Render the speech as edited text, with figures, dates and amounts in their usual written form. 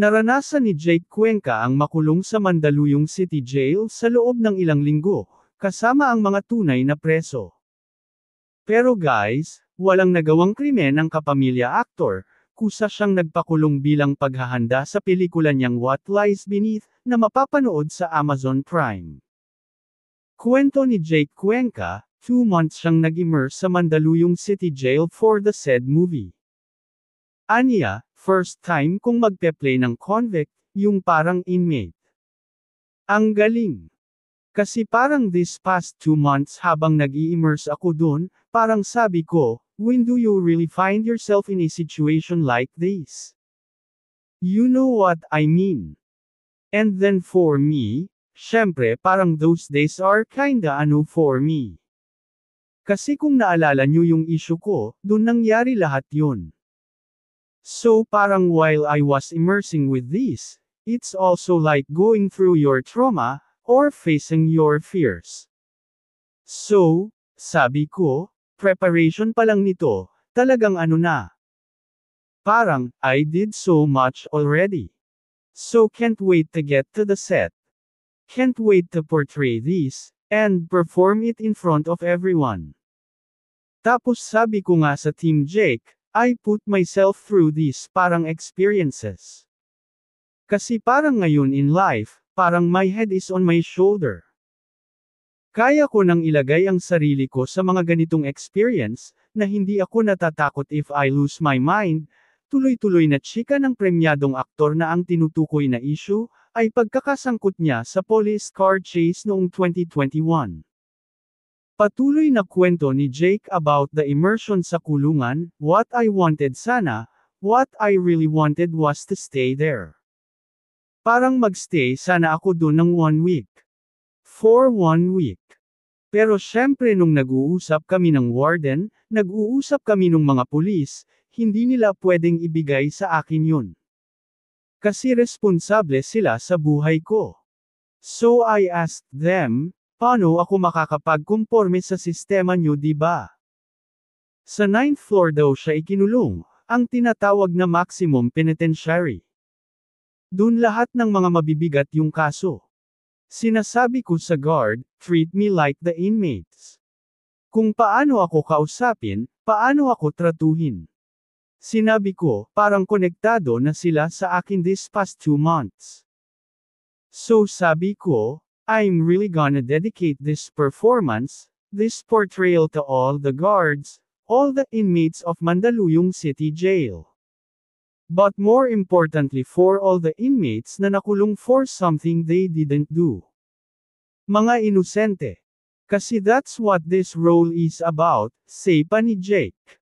Naranasan ni Jake Cuenca ang makulong sa Mandaluyong City Jail sa loob ng ilang linggo, kasama ang mga tunay na preso. Pero guys, walang nagawang krimen ang kapamilya aktor, kusa siyang nagpakulong bilang paghahanda sa pelikula niyang What Lies Beneath, na mapapanood sa Amazon Prime. Kwento ni Jake Cuenca, 2 months siyang nag-immerse sa Mandaluyong City Jail for the said movie. Aniya, first time kong magpe-play ng convict, yung parang inmate. Ang galing. Kasi parang this past 2 months habang nag-i-immerse ako dun, parang sabi ko, when do you really find yourself in a situation like this? You know what I mean? And then for me, syempre parang those days are kinda for me. Kasi kung naalala nyo yung issue ko, dun nangyari lahat yun. So parang while I was immersing with this, it's also like going through your trauma, or facing your fears. So, sabi ko, preparation pa lang nito, talagang na. Parang, I did so much already. So can't wait to get to the set. Can't wait to portray this, and perform it in front of everyone. Tapos sabi ko nga sa Team Jake, I put myself through these parang experiences. Kasi parang ngayon in life, parang my head is on my shoulder. Kaya ko nang ilagay ang sarili ko sa mga ganitong experience, na hindi ako natatakot if I lose my mind. Tuloy-tuloy na chika ng premyadong aktor na ang tinutukoy na issue, ay pagkakasangkot niya sa police car chase noong 2021. Patuloy na kwento ni Jake about the immersion sa kulungan, what I wanted sana, what I really wanted was to stay there. Parang magstay sana ako dun ng 1 week. For 1 week. Pero syempre nung nag-uusap kami ng warden, nag-uusap kami ng mga pulis, hindi nila pwedeng ibigay sa akin yun. Kasi responsable sila sa buhay ko. So I asked them, paano ako makakapagkumporme sa sistema nyo diba? Sa 9th floor daw siya ikinulong, ang tinatawag na maximum penitentiary. Dun lahat ng mga mabibigat yung kaso. Sinasabi ko sa guard, treat me like the inmates. Kung paano ako kausapin, paano ako tratuhin. Sinabi ko, parang konektado na sila sa akin this past 2 months. So sabi ko, I'm really gonna dedicate this performance, this portrayal to all the guards, all the inmates of Mandaluyong City Jail. But more importantly for all the inmates na nakulong for something they didn't do. Mga inosente. Kasi that's what this role is about, say pa ni Jake.